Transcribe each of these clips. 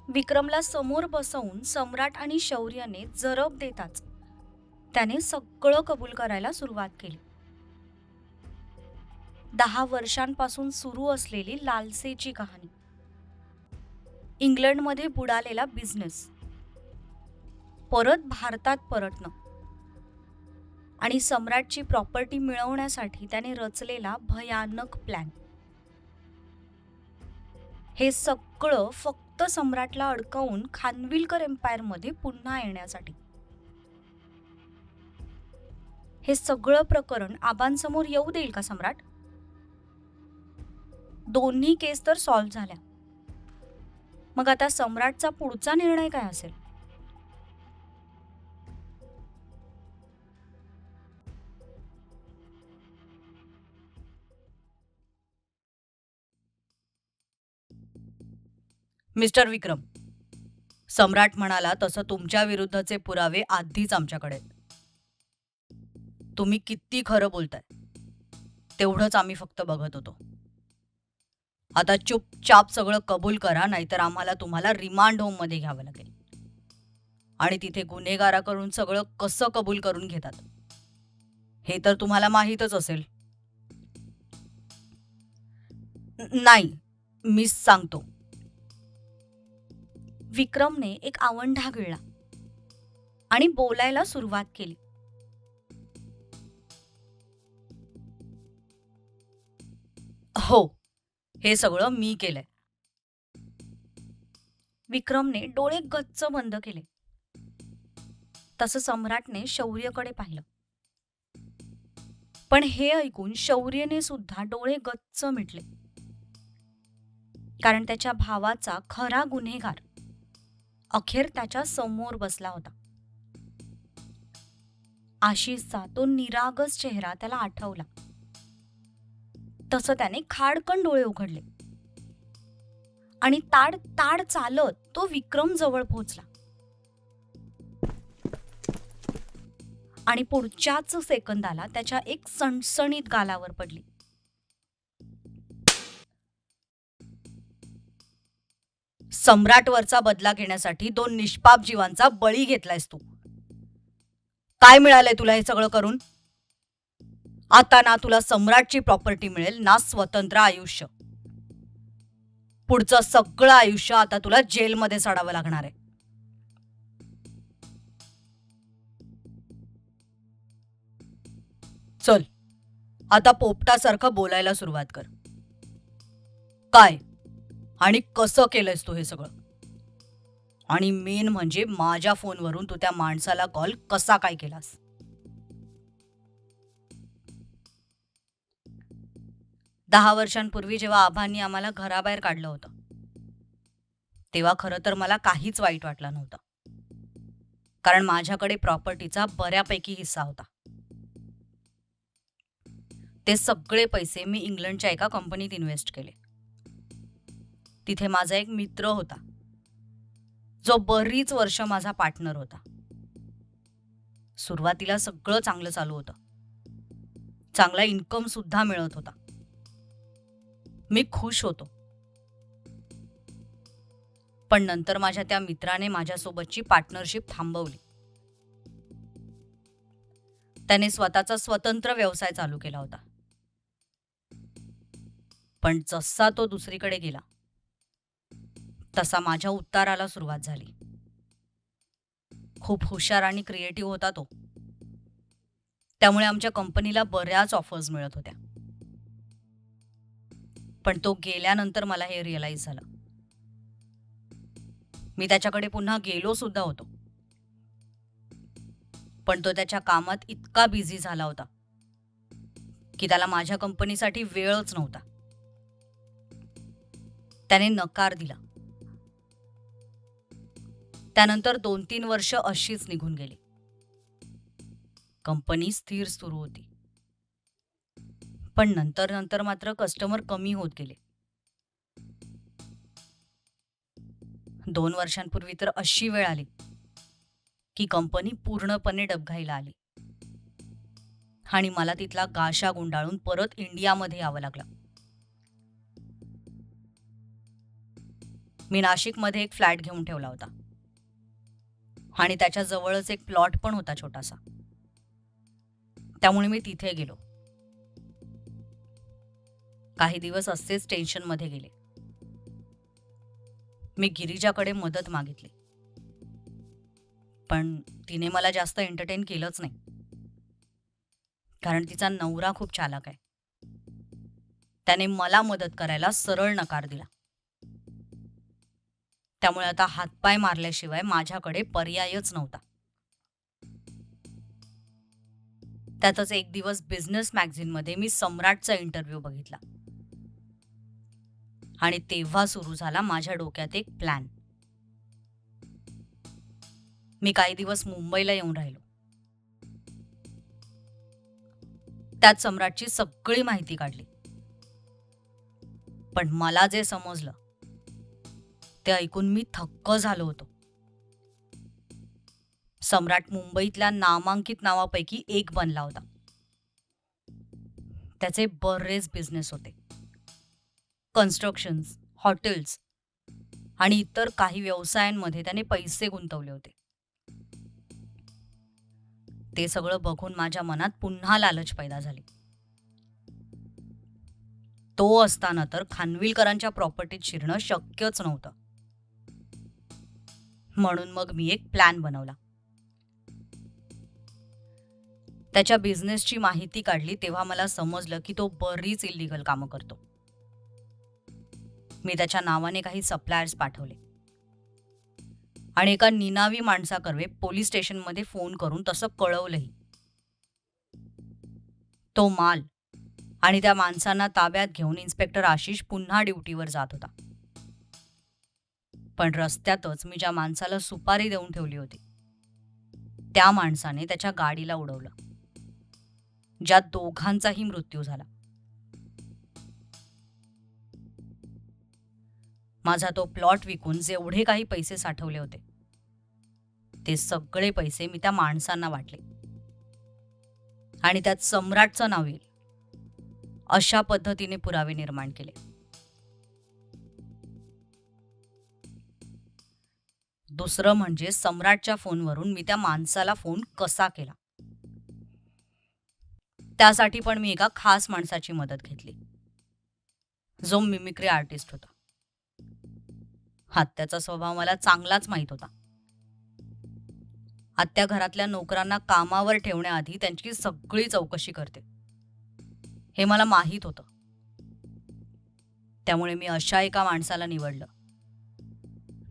विक्रमला समोर बसवून सम्राट आणि शौर्यने जरब देताच त्याने सगळं कबूल करायला सुरुवात केली. 10 वर्षांपासून सुरू असलेली लालसेची कहाणी, इंग्लंडमध्ये बुडालेला बिझनेस, परत भारतात परतणं आणि सम्राटची प्रॉपर्टी मिळवण्यासाठी त्याने रचलेला भयानक प्लॅन, हे सगळं फक्त सम्राटला अडकवून खानविलकर एम्पायरमध्ये पुन्हा येण्यासाठी. हे सगळं प्रकरण आबांसमोर येऊ देईल का सम्राट? दोन्ही केस तर सॉल्व्ह झाल्या. मग आता सम्राटचा पुढचा निर्णय काय असेल? मिस्टर विक्रम, सम्राट म्हणाला तसं तुमच्या विरुद्धचे पुरावे आधीच आमच्याकडे आहेत. तुम्ही किती खरं बोलताय तेवढंच आम्ही फक्त बघत होतो. आता चुपचाप सगळं कबूल करा, नाहीतर आम्हाला तुम्हाला रिमांड होममध्ये घ्यावं लागेल. आणि तिथे गुन्हेगाराकडून सगळं कसं कबूल करून घेतात हे तर तुम्हाला माहीतच असेल. नाही, मीच सांगतो. विक्रमने एक आवंढा गिळला आणि बोलायला सुरुवात केली. हो, हे सगळं मी केलंय. विक्रमने डोळे गच्च बंद केले. तसं सम्राटने शौर्यकडे पाहिलं. पण हे ऐकून शौर्यने सुद्धा डोळे गच्च मिटले. कारण त्याच्या भावाचा खरा गुन्हेगार अखेर त्याच्या समोर बसला होता. आशिषचा तो निरागस चेहरा त्याला आठवला. तसं त्याने खाडकन डोळे उघडले आणि ताड ताड चालत तो विक्रम जवळ पोहोचला. आणि पुढच्याच सेकंदाला त्याच्या एक सणसणीत गालावर पडली. सम्राटवरचा बदला घेण्यासाठी 2 निष्पाप जीवांचा बळी घेतलायस तू. काय मिळालंय तुला हे सगळं करून? आता ना तुला सम्राटची प्रॉपर्टी मिळेल, ना स्वतंत्र आयुष्य. पुढचं सगळं आयुष्य आता तुला जेलमध्ये सडावं लागणार आहे. चल, आता पोपटासारखं बोलायला सुरुवात कर. काय आणि कसं केलंयस तू हे सगळं? आणि मेन म्हणजे माझ्या फोनवरून तू त्या माणसाला कॉल कसा काय केलास? 10 वर्षांपूर्वी जेव्हा आबांनी आम्हाला घराबाहेर काढलं होतं तेव्हा खरं तर मला काहीच वाईट वाटलं नव्हतं. कारण माझ्याकडे प्रॉपर्टीचा बऱ्यापैकी हिस्सा होता. ते सगळे पैसे मी इंग्लंडच्या एका कंपनीत इन्व्हेस्ट केले. तिथे माझा एक मित्र होता जो बरीच वर्ष माझा पार्टनर होता. सुरुवातीला सगळं चांगलं चालू होतं. चांगला इन्कम सुद्धा मिळत होता. मी खुश होतो. पण नंतर माझ्या त्या मित्राने माझ्यासोबतची पार्टनरशिप थांबवली. त्याने स्वतःचा स्वतंत्र व्यवसाय चालू केला होता. पण जसा तो दुसरीकडे गेला तसा माझ्या उताराला सुरुवात झाली. खूप हुशार आणि क्रिएटिव्ह होता तो. त्यामुळे आमच्या कंपनीला बऱ्याच ऑफर्स मिळत होत्या. पण तो गेल्यानंतर मला हे रिअलाइज झालं. मी त्याच्याकडे पुन्हा गेलो सुद्धा होतो. पण तो त्याच्या कामात इतका बिझी झाला होता की त्याला माझ्या कंपनीसाठी वेळच नव्हता. त्याने नकार दिला. त्यानंतर 2-3 वर्ष अशीच निघून गेली. कंपनी स्थिर सुरू होती. पण नंतर नंतर मात्र कस्टमर कमी होत गेले. 2 वर्षांपूर्वी तर अशी वेळ आली की कंपनी पूर्णपणे डबघाईला आली आणि मला तिथला गाशा गुंडाळून परत इंडियामध्ये यावं लागलं. मी नाशिकमध्ये एक फ्लॅट घेऊन ठेवला होता आणि त्याच्या जवळच एक प्लॉट पण होता छोटासा. त्यामुळे मी तिथे गेलो. काही दिवस असेच टेन्शनमध्ये गेले. मी गिरिजाकडे मदत मागितली, पण तिने मला जास्त एंटरटेन केलंच नाही, कारण तिचा नवरा खूप चालाक आहे. त्याने मला मदत करायला सरळ नकार दिला. त्यामुळे आता हातपाय मारल्याशिवाय माझ्याकडे पर्यायच नव्हता. त्यातच एक दिवस बिझनेस मॅगझिनमध्ये मी सम्राटचा इंटरव्ह्यू बघितला आणि तेव्हा सुरू झाला माझ्या डोक्यात एक प्लॅन. मी काही दिवस मुंबईला येऊन राहिलो. त्यात सम्राटची सगळी माहिती काढली. पण मला जे समजलं ते ऐकून मी थक्क झालो होतो. सम्राट मुंबईतल्या नामांकित नावापैकी एक बनला होता. त्याचे बरेच बिझनेस होते. कन्स्ट्रक्शन्स, हॉटेल्स आणि इतर काही व्यवसायांमध्ये त्याने पैसे गुंतवले होते. ते सगळं बघून माझ्या मनात पुन्हा लालच पैदा झाली. तो असताना तर खानविलकरांच्या प्रॉपर्टीत शिरणं शक्यच नव्हतं. म्हणून मग मी एक प्लॅन बनवला. त्याच्या बिझनेसची माहिती काढली तेव्हा मला समजलं की तो बरीच इल्लीगल कामं करतो. मी त्याच्या नावाने काही सप्लायर्स पाठवले आणि एका निनावी माणसाकर्वे पोलीस स्टेशनमध्ये फोन करून तसं कळवलंही. तो माल आणि त्या माणसांना ताब्यात घेऊन इन्स्पेक्टर आशिष पुन्हा ड्युटीवर जात होता. पण रस्त्यातच मी ज्या माणसाला सुपारी देऊन ठेवली होती त्या माणसाने त्याच्या गाडीला उडवलं, ज्यात दोघांचाही मृत्यू झाला. माझा तो प्लॉट विकून जेवढे काही पैसे साठवले होते ते सगळे पैसे मी त्या माणसांना वाटले आणि त्यात सम्राटचं नाव येईल अशा पद्धतीने पुरावे निर्माण केले. दुसरं म्हणजे सम्राटच्या फोनवरून मी त्या माणसाला फोन कसा केला त्यासाठी पण मी एका खास माणसाची मदत घेतली, जो मिमिक्री आर्टिस्ट होता. आत्याचा स्वभाव मला चांगलाच माहीत होता. आत्या घरातल्या नोकरांना कामावर ठेवण्याआधी त्यांची सगळी चौकशी करते हे मला माहीत होतं. त्यामुळे मी अशा एका माणसाला निवडलं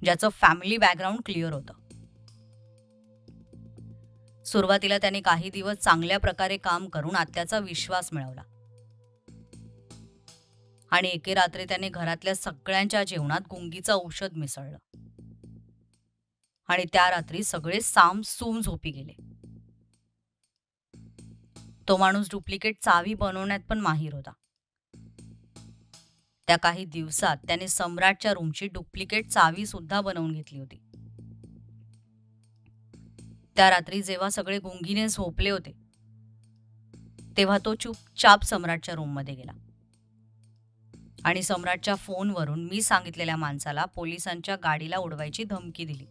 ज्याचं फॅमिली बॅकग्राऊंड क्लिअर होतं. सुरुवातीला त्याने काही दिवस चांगल्या प्रकारे काम करून आत्याचा विश्वास मिळवला आणि एके रात्री त्याने घरातल्या सगळ्यांच्या जेवणात गुंगीचं औषध मिसळलं आणि त्या रात्री सगळे सामसूम झोपी गेले. तो माणूस डुप्लिकेट चावी बनवण्यात पण माहीर होता. त्या काही दिवसात त्याने सम्राटच्या रूमची डुप्लिकेट चावी सुद्धा बनवून घेतली होती. त्या रात्री जेव्हा सगळे गुंगीने झोपले होते तेव्हा तो चुपचाप सम्राटच्या रूममध्ये गेला आणि सम्राटच्या फोनवरून मी सांगितलेल्या माणसाला पोलिसांच्या गाडीला उडवायची धमकी दिली.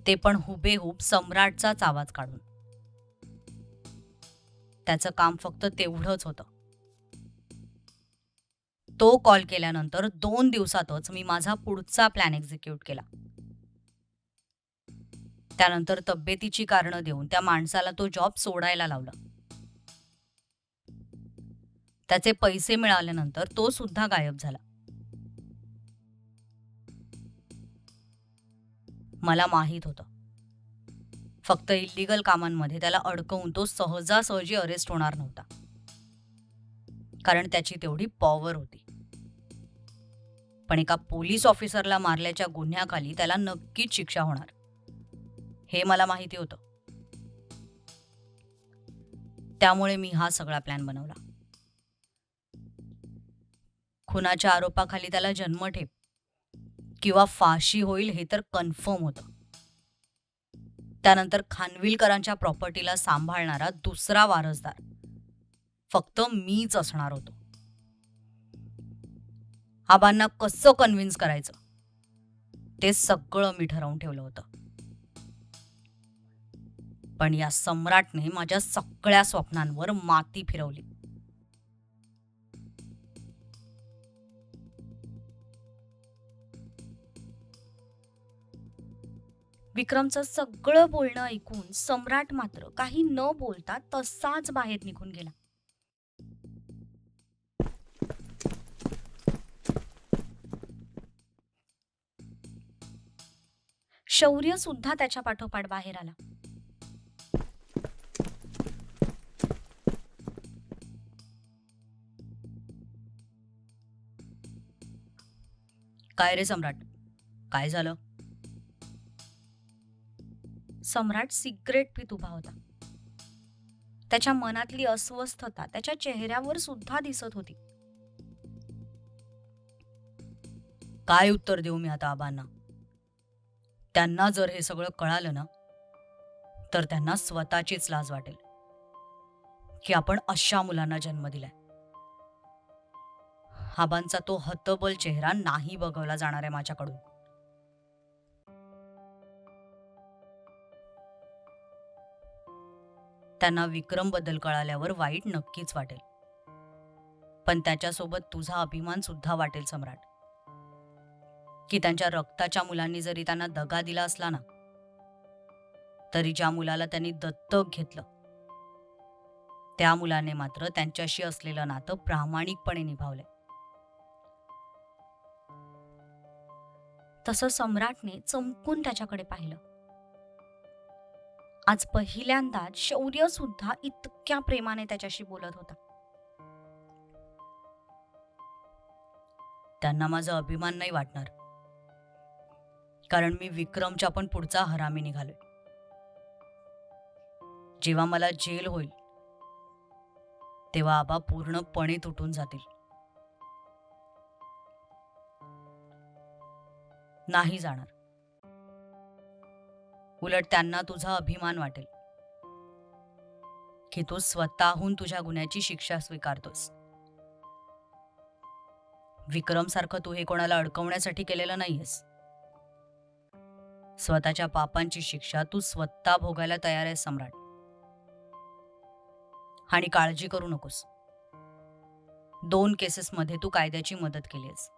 ते पण हुबेहूब सम्राटचाच आवाज काढून. त्याचं काम फक्त तेवढंच होतं. तो कॉल केल्यानंतर 2 दिवसातच मी माझा पुढचा प्लॅन एक्झिक्यूट केला. त्यानंतर तब्येतीची कारणं देऊन त्या माणसाला तो जॉब सोडायला लावला. त्याचे पैसे मिळाल्यानंतर तो सुद्धा गायब झाला. मला माहीत होतं फक्त इल्लीगल कामांमध्ये त्याला अडकवून तो सहजासहजी अरेस्ट होणार नव्हता, कारण त्याची तेवढी पॉवर होती. पण एका पोलीस ऑफिसरला मारल्याच्या गुन्ह्याखाली त्याला नक्कीच शिक्षा होणार हे मला माहिती होतं. त्यामुळे मी हा सगळा प्लॅन बनवला. खुनाच्या आरोपाखाली त्याला जन्मठेप किंवा फाशी होईल हे तर कन्फर्म होतं. त्यानंतर खानविलकरांच्या प्रॉपर्टीला सांभाळणारा दुसरा वारसदार फक्त मीच असणार होतो. आबांना कसं कन्व्हिन्स करायचं ते सगळं मी ठरवून ठेवलं होतं. पण या सम्राटने माझ्या सगळ्या स्वप्नांवर माती फिरवली. विक्रमचं सगळं बोलणं ऐकून सम्राट मात्र काही न बोलता तसाच बाहेर निघून गेला. शौर्य सुद्धा त्याच्या पाठोपाठ बाहेर आला. काय रे सम्राट, काय झालं? सम्राट सिगरेट पीत उभा होता. त्याच्या मनातली अस्वस्थता त्याच्या चेहऱ्यावर सुद्धा दिसत होती. काय उत्तर देऊ मी आता आबांना? त्यांना जर हे सगळं कळालं ना, तर त्यांना स्वतःचीच लाज वाटेल की आपण अशा मुलांना जन्म दिलाय. आबांचा तो हतबल चेहरा नाही बघवला जाणार आहे माझ्याकडून. त्यांना विक्रम बद्दल कळाल्यावर वाईट नक्कीच वाटेल, पण त्याच्यासोबत तुझा अभिमान सुद्धा वाटेल सम्राट. की त्यांच्या रक्ताच्या मुलांनी जरी त्यांना दगा दिला असला ना, तरी ज्या मुलाला त्यांनी दत्तक घेतलं त्या मुलाने मात्र त्यांच्याशी असलेलं नातं प्रामाणिकपणे निभावलंय. तसं सम्राटने चमकून त्याच्याकडे पाहिलं. आज पहिल्यांदाच शौर्य सुद्धा इतक्या प्रेमाने त्याच्याशी बोलत होता. त्यांना माझा अभिमान नाही वाटणार, कारण मी विक्रमच्या पण पुढचा हरामी निघालोय. जेव्हा मला जेल होईल तेव्हा आबा पूर्णपणे तुटून जातील. नाही जाणार. उलट त्यांना तुझा अभिमान वाटेल की तू स्वतःहून तुझ्या गुन्ह्याची शिक्षा स्वीकारतोस. विक्रम सारखं तू हे कोणाला अडकवण्यासाठी केलेलं नाहीयेस. स्वतःच्या पापांची शिक्षा तू स्वतः भोगायला तयार आहेस सम्राट. आणि काळजी करू नकोस, 2 केसेसमध्ये तू कायद्याची मदत केलीस.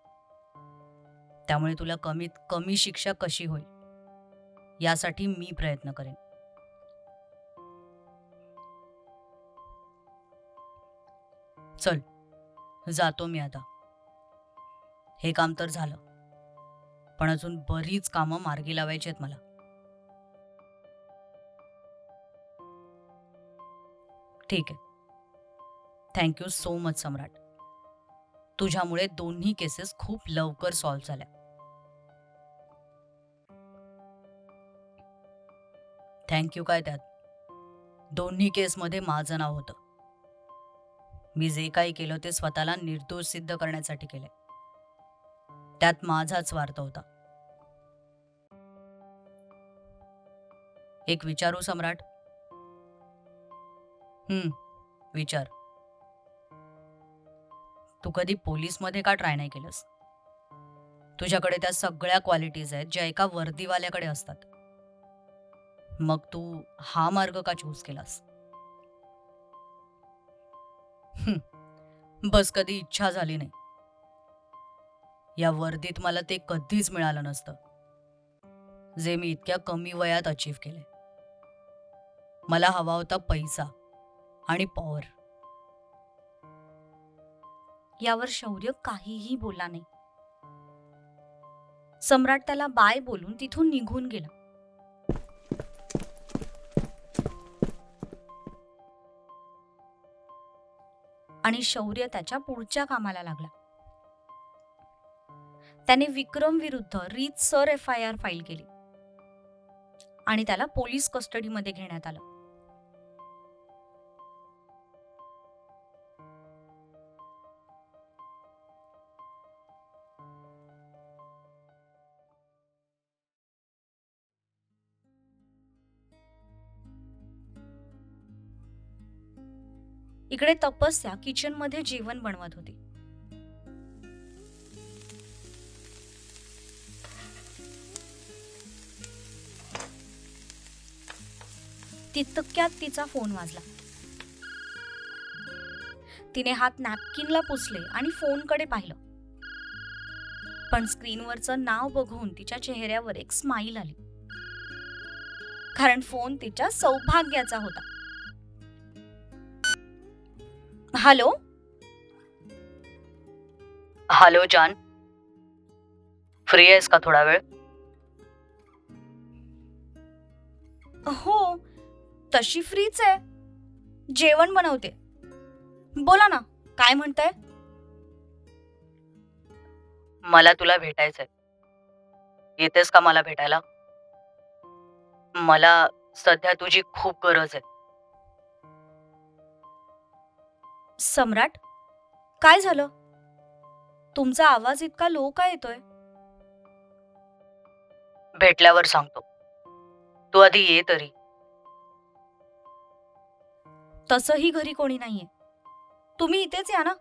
त्यामुळे तुला कमीत कमी शिक्षा कशी होईल यासाठी मी प्रयत्न करेन. चल, जातो मी आता. हे काम तर झालं, पण अजून बरीच कामं मार्गी लावायची आहेत मला. ठीक आहे. थँक्यू सो मच सम्राट. तुझ्यामुळे दोन्ही केसेस खूप लवकर सॉल्व्ह झाल्या. थँक्यू काय त्यात, दोन्ही केसमध्ये माझं नाव होतं. मी जे काही केलं ते स्वतःला निर्दोष सिद्ध करण्यासाठी केलंय. त्यात माझाच स्वार्थ होता. एक विचारू सम्राट? विचार. तू कधी पोलीसमध्ये का ट्राय नाही केलंस? तुझ्याकडे त्या सगळ्या क्वालिटीज आहेत ज्या एका वर्दीवाल्याकडे असतात. मग तू हा मार्ग का चूज केलास? बस कधी इच्छा झाली नाही. या वर्दीत मला ते कधीच मिळालं नसतं जे मी इतक्या कमी वयात अचीव केले. मला हवा होता पैसा आणि पॉवर. यावर शौर्य काहीही बोलला नाही. सम्राट त्याला बाय बोलून तिथून निघून गेला. आणि शौर्य त्याच्या पुढच्या कामाला लागला. त्याने विक्रम विरुद्ध रीतसर FIR फाईल केली आणि त्याला पोलीस कस्टडीमध्ये घेण्यात आलं. इकडे तपस्या किचनमध्ये जेवण बनवत होती. तितक्यात तिचा फोन वाजला. तिने हात नॅपकिनला पुसले आणि फोनकडे पाहिलं. पण स्क्रीनवरचं नाव बघून तिच्या चेहऱ्यावर एक स्माईल आली, कारण फोन तिच्या सौभाग्याचा होता. हॅलो. हॅलो जान, फ्री आहेस का थोडा वेळ? हो, तशी फ्रीच आहे. जेवण बनवते. बोला ना, काय म्हणताय? मला तुला भेटायचंय. येतेस का मला भेटायला? मला सध्या तुझी खूप गरज आहे. सम्राट, काय झालं? तुमचा आवाज इतका लो का येतोय? भेटल्यावर सांगतो. तू आधी ये तरी. तसंही घरी कोणी नाहीये. तुम्ही इथेच या ना,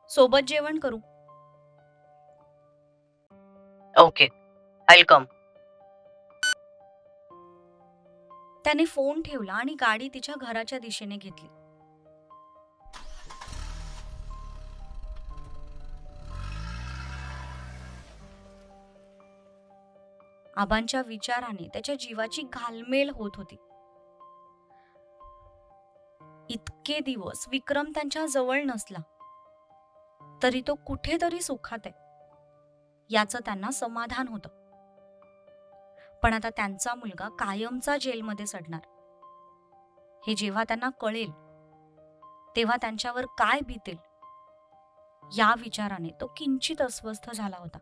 सोबत जेवण करू. ओके, आय कम. त्याने फोन ठेवला आणि गाडी तिच्या घराच्या दिशेने घेतली. आबांच्या विचाराने त्याच्या जीवाची घालमेल होत होती. इतके दिवस विक्रम त्यांच्या जवळ नसला तरी तो कुठेतरी सुखात आहे याचं त्यांना समाधान होतं. पण आता त्यांचा मुलगा कायमचा जेलमध्ये सडणार हे जेव्हा त्यांना कळेल तेव्हा त्यांच्यावर काय बीतेल या विचाराने तो किंचित अस्वस्थ झाला होता.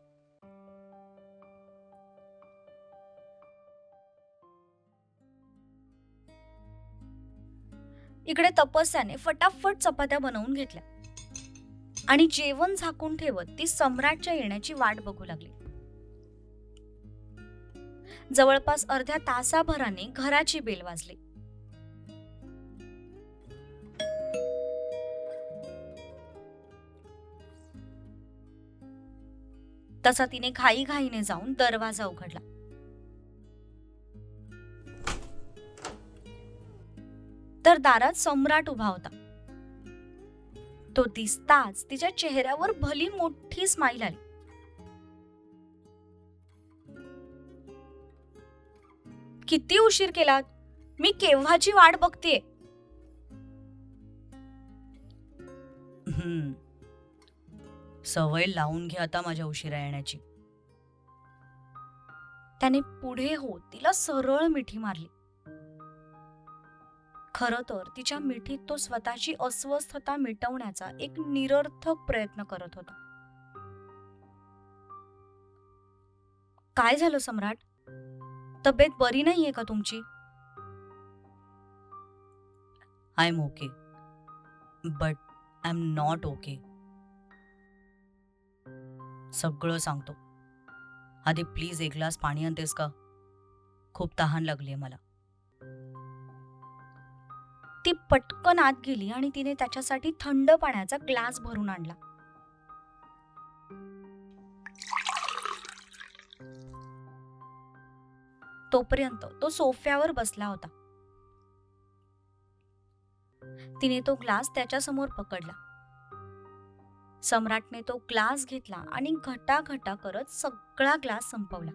इकडे तपस्याने फटाफट चपात्या बनवून घेतल्या आणि जेवण झाकून ठेवत ती सम्राटच्या येण्याची वाट बघू लागली. जवळपास अर्ध्या तासाभराने घराची बेल वाजली. तसा तिने घाईघाईने जाऊन दरवाजा उघडला. तर दारात सम्राट उभा होता. तो दिसताच तिच्या चेहऱ्यावर भली मोठी स्माईल आली. किती उशीर केलात? मी केव्हाची वाट बघतेय. सवय लावून घे आता माझ्या उशिरा येण्याची. त्याने पुढे होत तिला सरळ मिठी मारली. खरं तर तिच्या मिठीत तो स्वतःची अस्वस्थता मिटवण्याचा एक निरर्थक प्रयत्न करत होता. काय झालं सम्राट? तब्येत बरी नाहीये का तुमची? I am okay, but I am not okay. सगळं सांगतो. आधी प्लीज एक ग्लास पाणी आणतेस का? खूप तहान लागलीये मला. ती पटकन आत गेली आणि तिने त्याच्यासाठी थंड पाण्याचा ग्लास भरून आणला. तोपर्यंत तो सोफ्यावर बसला होता. तिने तो ग्लास त्याच्या समोर पकडला. सम्राटने तो ग्लास घेतला आणि घटाघटा करत सगळा ग्लास संपवला.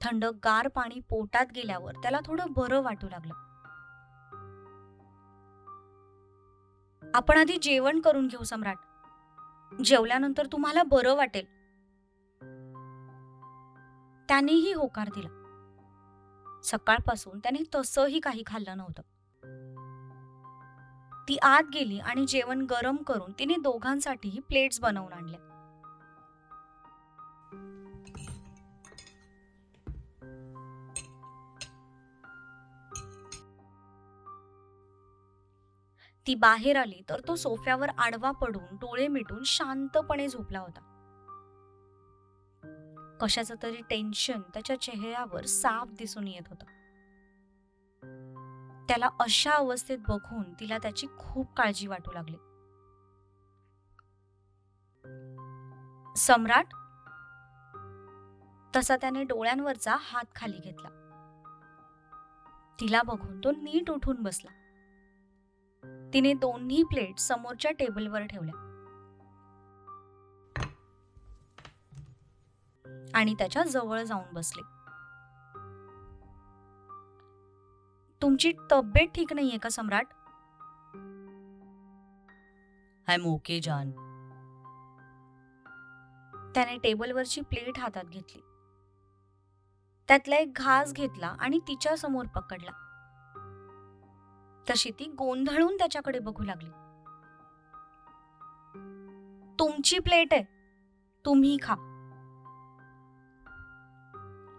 थंड गार पाणी पोटात गेल्यावर त्याला थोडं बरं वाटू लागलं. आपण आधी जेवण करून घेऊ सम्राट. जेवल्यानंतर तुम्हाला बरं वाटेल. त्यानेही होकार दिला. सकाळपासून त्याने तसंही काही खाल्लं नव्हतं. ती आत गेली आणि जेवण गरम करून तिने दोघांसाठीही प्लेट्स बनवून आणल्या. ती बाहेर आली तर तो सोफ्यावर आडवा पडून डोळे मिटून शांतपणे झोपला होता. कशाचं तरी टेन्शन त्याच्या चेहऱ्यावर साफ दिसून येत होतं. त्याला अशा अवस्थेत बघून तिला त्याची खूप काळजी वाटू लागली. सम्राट, तसा त्याने डोळ्यांवरचा हात खाली घेतला. तिला बघून तो नीट उठून बसला. तिने दोन्ही प्लेट समोरच्या टेबलवर ठेवल्या आणि त्याच्या जवळ जाऊन बसली. तुमची तब्येत ठीक नाहीये का सम्राट? आय एम ओके जान. त्याने टेबलवरची प्लेट हातात घेतली, त्यातला एक घास घेतला आणि तिच्या समोर पकडला. तशी ती गोंधळून त्याच्याकडे बघू लागली. तुमची प्लेट आहे, तुम्ही खा.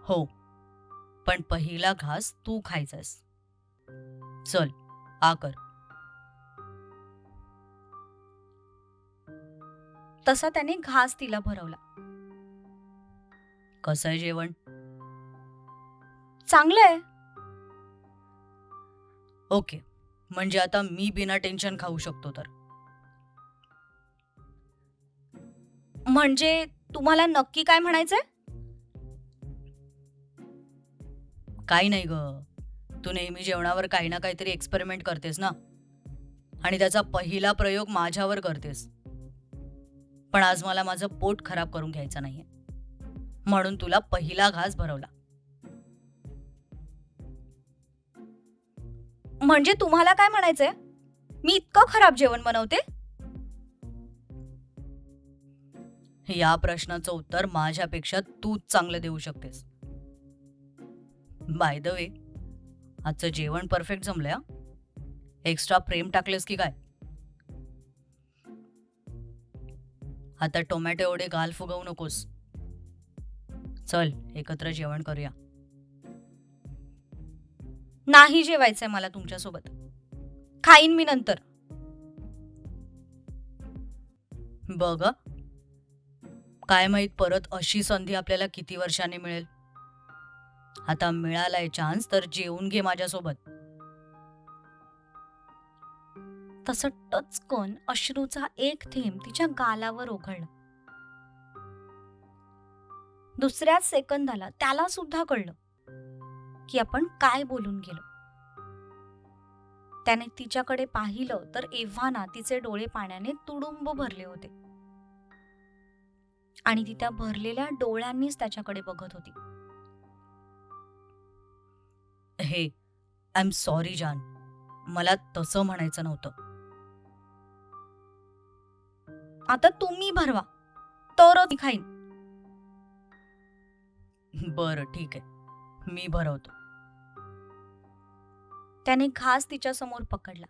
हो, पण पहिला घास तू खायचास. चल, आ कर. तसा त्याने घास तिला भरवला. कसं आहे जेवण? चांगलं आहे. ओके, म्हणजे आता मी बिना टेन्शन खाऊ शकतो तर. म्हणजे तुम्हाला नक्की काय म्हणायचंय? काही नाही ग, तू नेहमी जेवणावर काही ना काहीतरी एक्सपेरिमेंट करतेस ना, आणि त्याचा पहिला प्रयोग माझ्यावर करतेस. पण आज मला माझं पोट खराब करून घ्यायचं नाहीये, म्हणून तुला पहिला घास भरवला. म्हणजे तुम्हाला काय म्हणायचंय? मी इतकं खराब जेवण बनवते? या प्रश्नाचं उत्तर माझ्यापेक्षा तूच चांगलं देऊ शकतेस. बाय द वे, आजचं जेवण परफेक्ट जमलंय. एक्स्ट्रा प्रेम टाकलेस की काय? आता टोमॅटो एवढे गाल फुगवू नकोस. चल, एकत्र जेवण करूया. नाही जेवायचंय मला तुमच्यासोबत. खाईन मी नंतर. बघ, काय माहित परत अशी संधी आपल्याला किती वर्षांनी मिळेल. आता मिळालाय चान्स, तर जेवून घे माझ्यासोबत. तसं टचकन अश्रूचा एक थेंब तिच्या गालावर ओघळला. दुसऱ्याच सेकंदाला त्याला सुद्धा कळलं की आपण काय बोलून गेलो. त्याने तिच्याकडे पाहिलं तर एव्हाना तिचे डोळे पाण्याने तुडुंब भरले होते आणि ती त्या भरलेल्या डोळ्यांनीच त्याच्याकडे बघत होती. हे, आय एम सॉरी जान, मला तसं म्हणायचं नव्हतं. आता तुम्ही भरवा, तरच मी खाईन. बरं, ठीक आहे, मी भरवतो. त्याने घास तिच्या समोर पकडला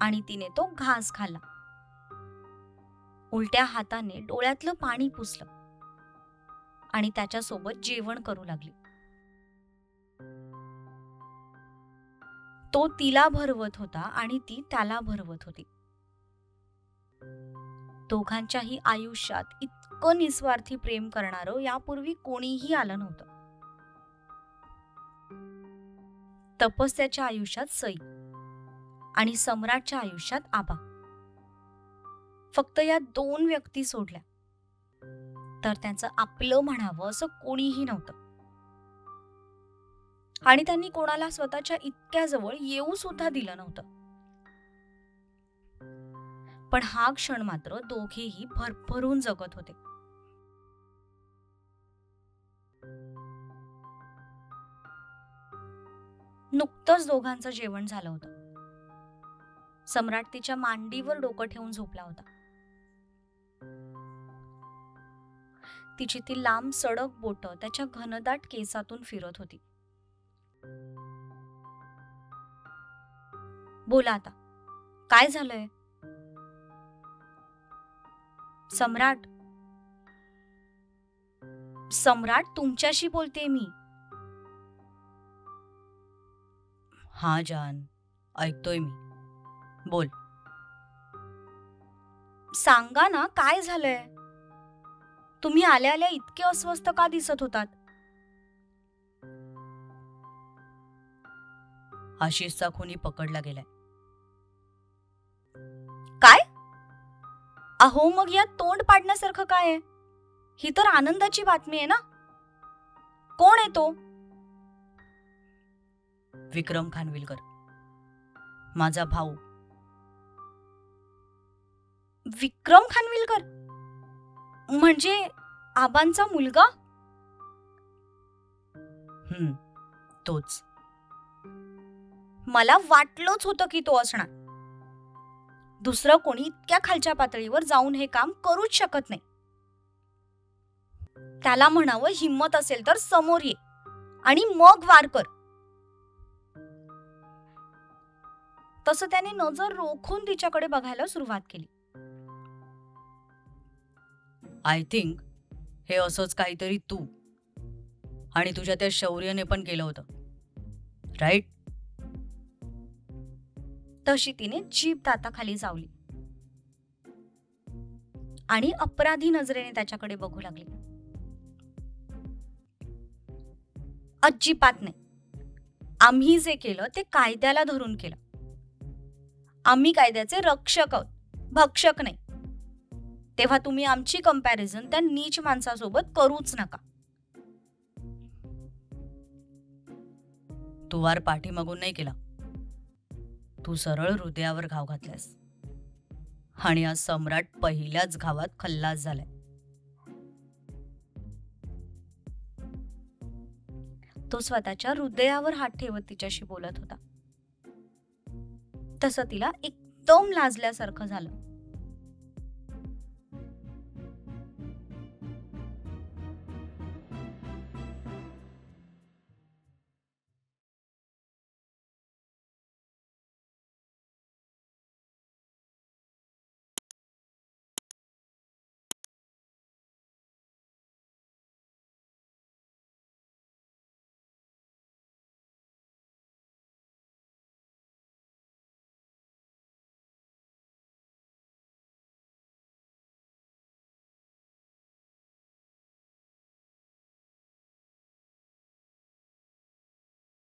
आणि तिने तो घास खाल्ला. उलट्या हाताने डोळ्यातलं पाणी पुसलं आणि त्याच्यासोबत जेवण करू लागली. तो तिला भरवत होता आणि ती त्याला भरवत होती. दोघांच्याही आयुष्यात इतकं निस्वार्थी प्रेम करणारं यापूर्वी कोणीही आलं नव्हतं. तपस्याच्या आयुष्यात सई आणि सम्राटच्या आयुष्यात आबा. फक्त या दोन व्यक्ती सोडल्या तर त्यांचं आपलं म्हणावं असं कोणीही नव्हतं. आणि त्यांनी कोणाला स्वतःच्या इतक्या जवळ येऊ सुद्धा दिलं नव्हतं. पण हा क्षण मात्र दोघेही भरभरून जगत होते. नुकतंच दोघांचं जेवण झालं होतं. सम्राट तिच्या मांडीवर डोकं ठेवून झोपला होता. तिची ती लांब सडक बोटं त्याच्या घनदाट केसातून फिरत होती. बोला आता, काय झालंय? सम्राट, सम्राट, तुमच्याशी बोलते मी. हा जान, ऐकतोय मी, बोल. सांगा ना, काय झालंय? तुम्ही आल्या आल्या इतके अस्वस्थ का दिसत होतात? आशिषचा खुनी पकडला गेलाय. काय? अहो, मग यात तोंड पाडण्यासारखं काय आहे? ही तर आनंदाची बातमी आहे ना. कोण आहे तो? विक्रम खानविलकर, माझा भाऊ. विक्रम खानविलकर म्हणजे आबांचा मुलगा? तोच. मला वाटलंच होतं की तो असणार. दुसरं कोणी इतक्या खालच्या पातळीवर जाऊन हे काम करूच शकत नाही. त्याला म्हणावं, हिम्मत असेल तर समोर ये आणि मग वार कर. तसं त्याने नजर रोखून तिच्याकडे बघायला सुरुवात केली. आय थिंक हे असंच काहीतरी तू आणि तुझ्या त्या शौर्यने पण केलं होतं, राईट? तशी तिने जीभ दाताखाली चावली आणि अपराधी नजरेने त्याच्याकडे बघू लागली. अजिबात नाही. आम्ही जे केलं ते कायद्याला धरून केलं. आम्ही कायद्याचे रक्षक आहोत, भक्षक नाही. तेव्हा तुम्ही आमची कंपॅरिझन त्या नीच माणसासोबत करूच नका. तू वार पाठीमागून नाही केला, तू सरळ हृदयावर घाव घातलास आणि आज सम्राट पहिल्याच घावात खल्लास झालाय. तो स्वतःच्या हृदयावर हात ठेवत तिच्याशी बोलत होता. तसं तिला एकदम लाजल्यासारखं झालं.